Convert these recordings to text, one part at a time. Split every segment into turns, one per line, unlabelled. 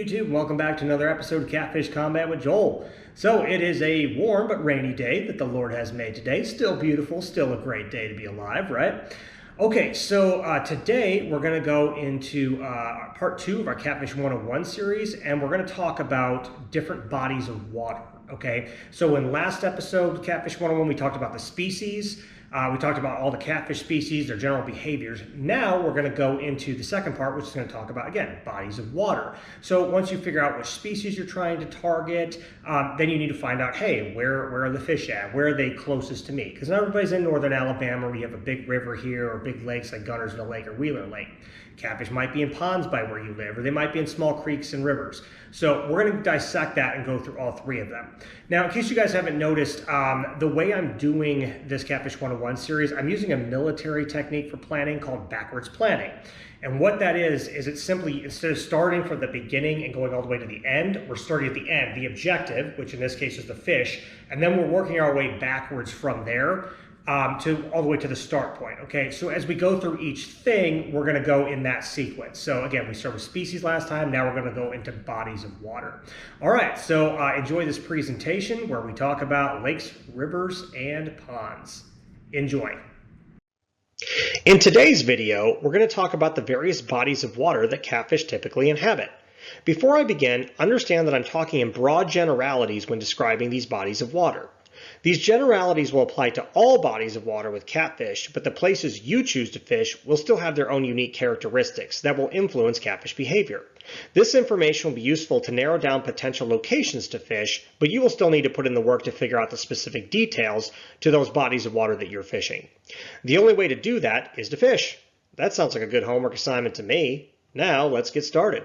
YouTube? Welcome back to another episode of Catfish Combat with Joel. So it is a warm but rainy day that the Lord has made today. Still beautiful, still a great day to be alive, right? Okay, so today we're going to go into part 2 of our Catfish 101 series, and we're going to talk about different bodies of water. Okay, so in last episode, Catfish 101, we talked about the species. We talked about all the catfish species, their general behaviors. Now we're going to go into the second part, which is going to talk about, again, bodies of water. So once you figure out which species you're trying to target, then you need to find out, hey, where are the fish at? Where are they closest to me? Because not everybody's in northern Alabama. We have a big river here, or big lakes like Guntersville Lake or Wheeler Lake. Catfish might be in ponds by where you live, or they might be in small creeks and rivers. So we're going to dissect that and go through all three of them. Now, in case you guys haven't noticed, the way I'm doing this Catfish 101 series, I'm using a military technique for planning called backwards planning. And what that is it's simply, instead of starting from the beginning and going all the way to the end, we're starting at the end, the objective, which in this case is the fish, and then we're working our way backwards from there. To all the way to the start point, okay? So as we go through each thing, we're gonna go in that sequence. So again, we started with species last time, now we're gonna go into bodies of water. All right, so enjoy this presentation where we talk about lakes, rivers, and ponds. Enjoy. In today's video, we're gonna talk about the various bodies of water that catfish typically inhabit. Before I begin, understand that I'm talking in broad generalities when describing these bodies of water. These generalities will apply to all bodies of water with catfish, but the places you choose to fish will still have their own unique characteristics that will influence catfish behavior. This information will be useful to narrow down potential locations to fish, but you will still need to put in the work to figure out the specific details to those bodies of water that you're fishing. The only way to do that is to fish. That sounds like a good homework assignment to me. Now let's get started.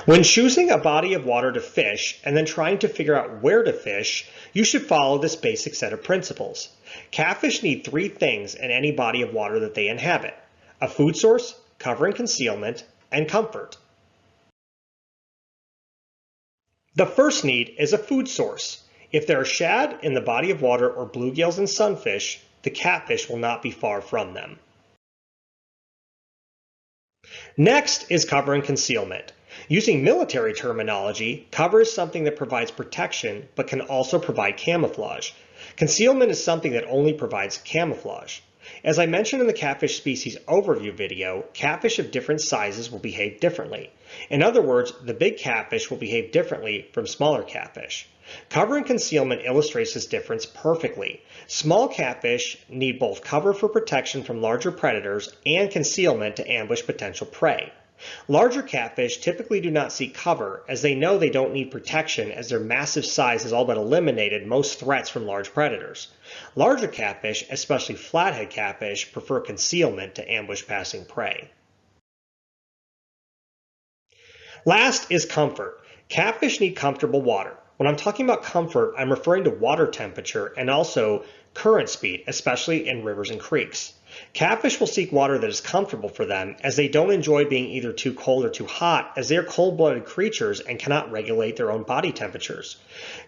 When choosing a body of water to fish and then trying to figure out where to fish, you should follow this basic set of principles. Catfish need three things in any body of water that they inhabit: a food source, cover and concealment, and comfort. The first need is a food source. If there are shad in the body of water or bluegills and sunfish, the catfish will not be far from them. Next is cover and concealment. Using military terminology, cover is something that provides protection but can also provide camouflage. Concealment is something that only provides camouflage. As I mentioned in the catfish species overview video, catfish of different sizes will behave differently. In other words, the big catfish will behave differently from smaller catfish. Cover and concealment illustrates this difference perfectly. Small catfish need both cover for protection from larger predators and concealment to ambush potential prey. Larger catfish typically do not seek cover, as they know they don't need protection, as their massive size has all but eliminated most threats from large predators. Larger catfish, especially flathead catfish, prefer concealment to ambush passing prey. Last is comfort. Catfish need comfortable water. When I'm talking about comfort, I'm referring to water temperature and also current speed, especially in rivers and creeks. Catfish will seek water that is comfortable for them, as they don't enjoy being either too cold or too hot, as they are cold-blooded creatures and cannot regulate their own body temperatures.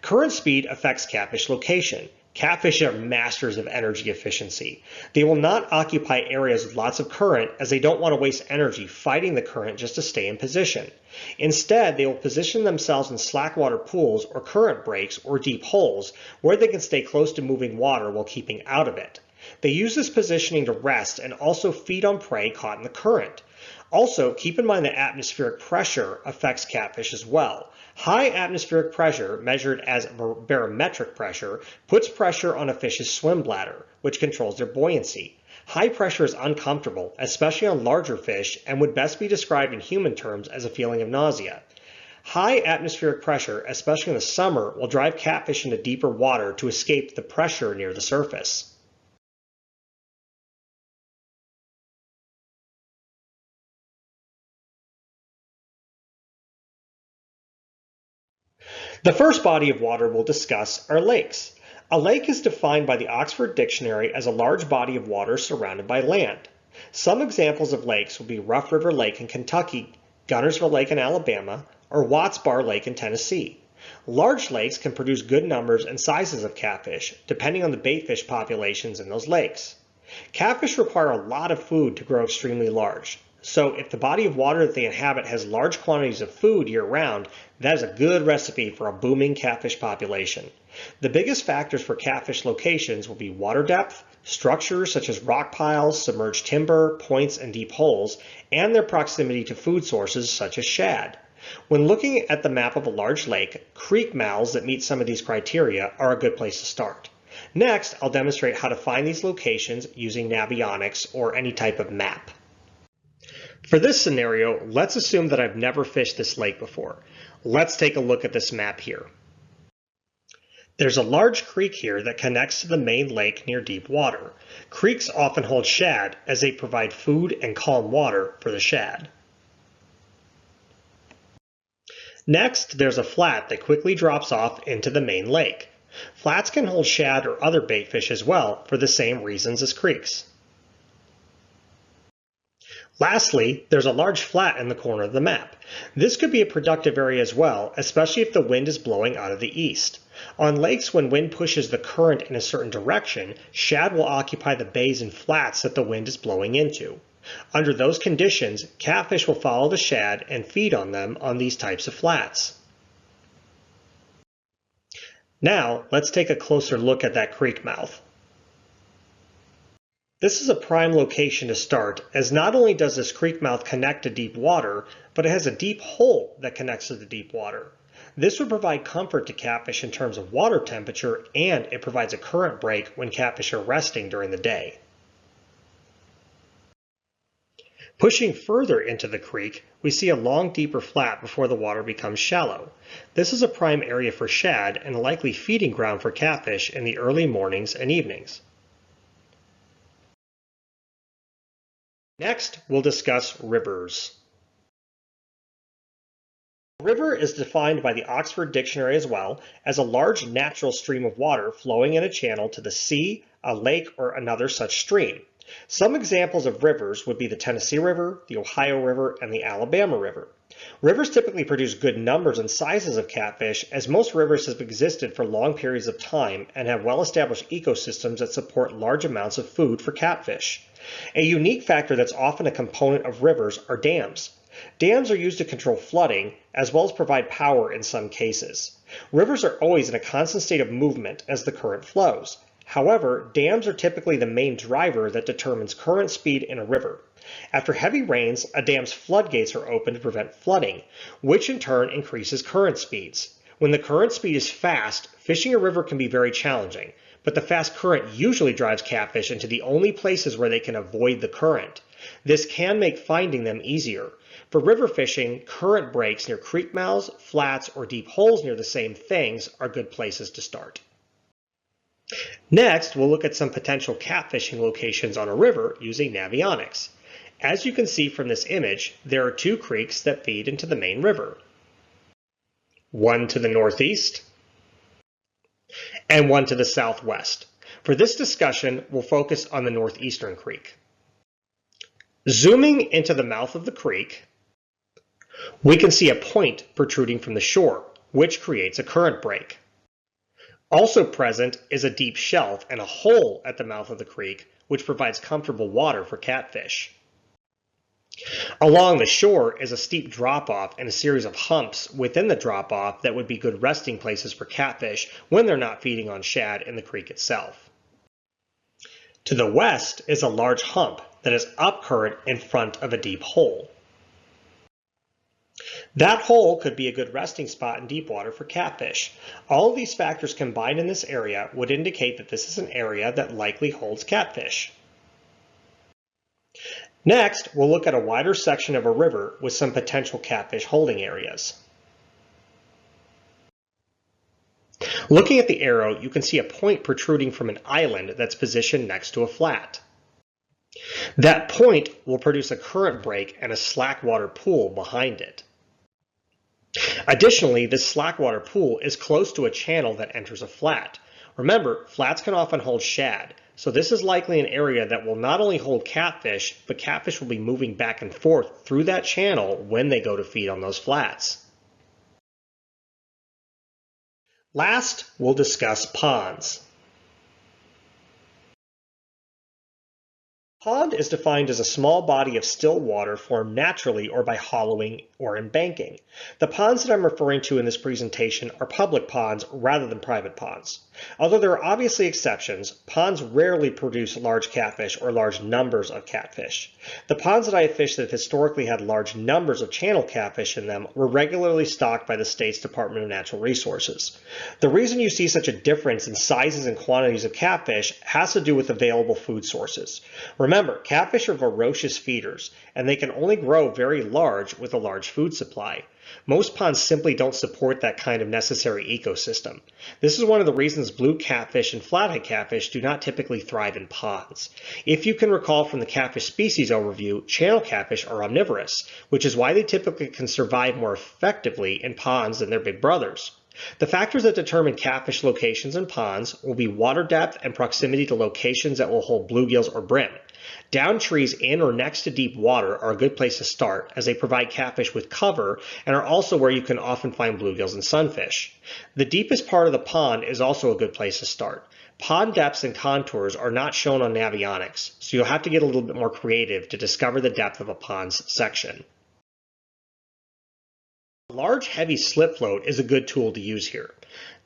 Current speed affects catfish location. Catfish are masters of energy efficiency. They will not occupy areas with lots of current, as they don't want to waste energy fighting the current just to stay in position. Instead, they will position themselves in slackwater pools or current breaks or deep holes where they can stay close to moving water while keeping out of it. They use this positioning to rest and also feed on prey caught in the current. Also, keep in mind that atmospheric pressure affects catfish as well. High atmospheric pressure, measured as barometric pressure, puts pressure on a fish's swim bladder, which controls their buoyancy. High pressure is uncomfortable, especially on larger fish, and would best be described in human terms as a feeling of nausea. High atmospheric pressure, especially in the summer, will drive catfish into deeper water to escape the pressure near the surface. The first body of water we'll discuss are lakes. A lake is defined by the Oxford Dictionary as a large body of water surrounded by land. Some examples of lakes will be Rough River Lake in Kentucky, Guntersville Lake in Alabama, or Watts Bar Lake in Tennessee. Large lakes can produce good numbers and sizes of catfish, depending on the baitfish populations in those lakes. Catfish require a lot of food to grow extremely large. So if the body of water that they inhabit has large quantities of food year-round, that is a good recipe for a booming catfish population. The biggest factors for catfish locations will be water depth, structures such as rock piles, submerged timber, points, and deep holes, and their proximity to food sources such as shad. When looking at the map of a large lake, creek mouths that meet some of these criteria are a good place to start. Next, I'll demonstrate how to find these locations using Navionics or any type of map. For this scenario, let's assume that I've never fished this lake before. Let's take a look at this map here. There's a large creek here that connects to the main lake near deep water. Creeks often hold shad as they provide food and calm water for the shad. Next, there's a flat that quickly drops off into the main lake. Flats can hold shad or other bait fish as well for the same reasons as creeks. Lastly, there's a large flat in the corner of the map. This could be a productive area as well, especially if the wind is blowing out of the east. On lakes, when wind pushes the current in a certain direction, shad will occupy the bays and flats that the wind is blowing into. Under those conditions, catfish will follow the shad and feed on them on these types of flats. Now, let's take a closer look at that creek mouth. This is a prime location to start, as not only does this creek mouth connect to deep water, but it has a deep hole that connects to the deep water. This would provide comfort to catfish in terms of water temperature, and it provides a current break when catfish are resting during the day. Pushing further into the creek, we see a long, deeper flat before the water becomes shallow. This is a prime area for shad and a likely feeding ground for catfish in the early mornings and evenings. Next, we'll discuss rivers. A river is defined by the Oxford Dictionary as well as a large natural stream of water flowing in a channel to the sea, a lake, or another such stream. Some examples of rivers would be the Tennessee River, the Ohio River, and the Alabama River. Rivers typically produce good numbers and sizes of catfish, as most rivers have existed for long periods of time and have well-established ecosystems that support large amounts of food for catfish. A unique factor that's often a component of rivers are dams. Dams are used to control flooding, as well as provide power in some cases. Rivers are always in a constant state of movement as the current flows. However, dams are typically the main driver that determines current speed in a river. After heavy rains, a dam's floodgates are open to prevent flooding, which in turn increases current speeds. When the current speed is fast, fishing a river can be very challenging, but the fast current usually drives catfish into the only places where they can avoid the current. This can make finding them easier. For river fishing, current breaks near creek mouths, flats, or deep holes near the same things are good places to start. Next, we'll look at some potential catfishing locations on a river using Navionics. As you can see from this image, there are two creeks that feed into the main river. One to the northeast and one to the southwest. For this discussion, we'll focus on the northeastern creek. Zooming into the mouth of the creek, we can see a point protruding from the shore, which creates a current break. Also present is a deep shelf and a hole at the mouth of the creek, which provides comfortable water for catfish. Along the shore is a steep drop-off and a series of humps within the drop-off that would be good resting places for catfish when they're not feeding on shad in the creek itself. To the west is a large hump that is upcurrent in front of a deep hole. That hole could be a good resting spot in deep water for catfish. All of these factors combined in this area would indicate that this is an area that likely holds catfish. Next, we'll look at a wider section of a river with some potential catfish holding areas. Looking at the arrow, you can see a point protruding from an island that's positioned next to a flat. That point will produce a current break and a slack water pool behind it. Additionally, this slack water pool is close to a channel that enters a flat. Remember, flats can often hold shad, so this is likely an area that will not only hold catfish, but catfish will be moving back and forth through that channel when they go to feed on those flats. Last, we'll discuss ponds. Pond is defined as a small body of still water formed naturally or by hollowing or embanking. The ponds that I'm referring to in this presentation are public ponds rather than private ponds. Although there are obviously exceptions, ponds rarely produce large catfish or large numbers of catfish. The ponds that I have fished that have historically had large numbers of channel catfish in them were regularly stocked by the state's Department of Natural Resources. The reason you see such a difference in sizes and quantities of catfish has to do with available food sources. Remember, catfish are voracious feeders, and they can only grow very large with a large food supply. Most ponds simply don't support that kind of necessary ecosystem. This is one of the reasons blue catfish and flathead catfish do not typically thrive in ponds. If you can recall from the catfish species overview, channel catfish are omnivorous, which is why they typically can survive more effectively in ponds than their big brothers. The factors that determine catfish locations in ponds will be water depth and proximity to locations that will hold bluegills or brim. Down trees in or next to deep water are a good place to start, as they provide catfish with cover and are also where you can often find bluegills and sunfish. The deepest part of the pond is also a good place to start. Pond depths and contours are not shown on Navionics, so you'll have to get a little bit more creative to discover the depth of a pond's section. A large heavy slip float is a good tool to use here.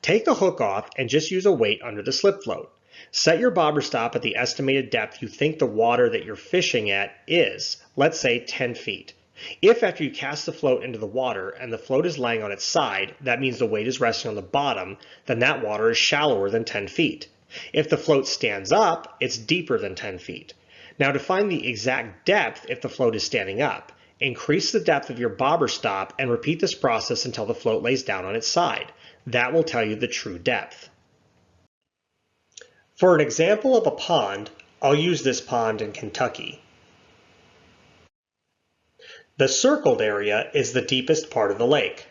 Take the hook off and just use a weight under the slip float. Set your bobber stop at the estimated depth you think the water that you're fishing at is, let's say 10 feet. If after you cast the float into the water and the float is laying on its side, that means the weight is resting on the bottom, then that water is shallower than 10 feet. If the float stands up, it's deeper than 10 feet. Now to find the exact depth if the float is standing up, increase the depth of your bobber stop and repeat this process until the float lays down on its side. That will tell you the true depth. For an example of a pond, I'll use this pond in Kentucky. The circled area is the deepest part of the lake.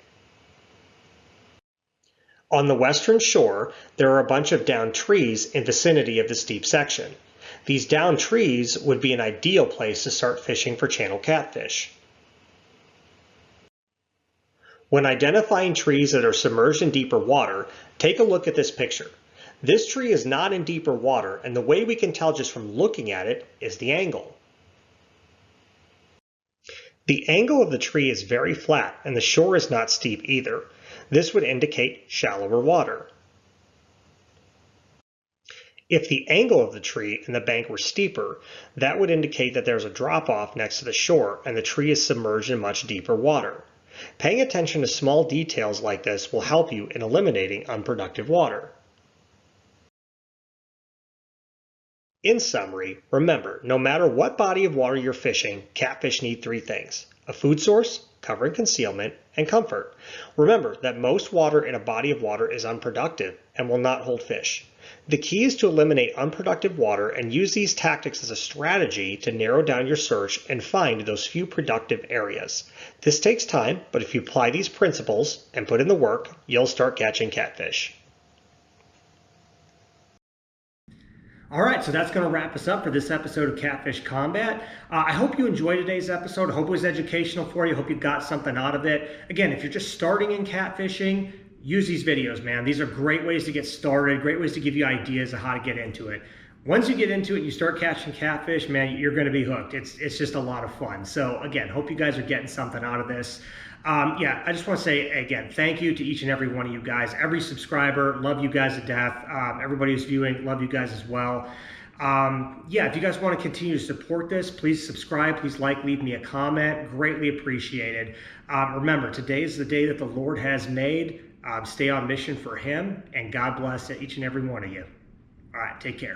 On the western shore, there are a bunch of downed trees in vicinity of this deep section. These downed trees would be an ideal place to start fishing for channel catfish. When identifying trees that are submerged in deeper water, take a look at this picture. This tree is not in deeper water, and the way we can tell just from looking at it is the angle. The angle of the tree is very flat, and the shore is not steep either. This would indicate shallower water. If the angle of the tree and the bank were steeper, that would indicate that there's a drop-off next to the shore and the tree is submerged in much deeper water. Paying attention to small details like this will help you in eliminating unproductive water. In summary, remember, no matter what body of water you're fishing, catfish need three things: a food source, cover and concealment, and comfort. Remember that most water in a body of water is unproductive and will not hold fish. The key is to eliminate unproductive water and use these tactics as a strategy to narrow down your search and find those few productive areas. This takes time, but if you apply these principles and put in the work, you'll start catching catfish. All right, so that's going to wrap us up for this episode of Catfish Combat. I hope you enjoyed today's episode. I hope it was educational for you. I hope you got something out of it. Again, if you're just starting in catfishing, use these videos, man. These are great ways to get started, great ways to give you ideas of how to get into it. Once you get into it and you start catching catfish, man, you're going to be hooked. It's just a lot of fun. So again, hope you guys are getting something out of this. Yeah, I just want to say, again, thank you to each and every one of you guys. Every subscriber, love you guys to death. Everybody who's viewing, love you guys as well. Yeah, if you guys want to continue to support this, please subscribe, please like, leave me a comment. Greatly appreciated. Remember, today is the day that the Lord has made. Stay on mission for Him, and God bless each and every one of you. All right, take care.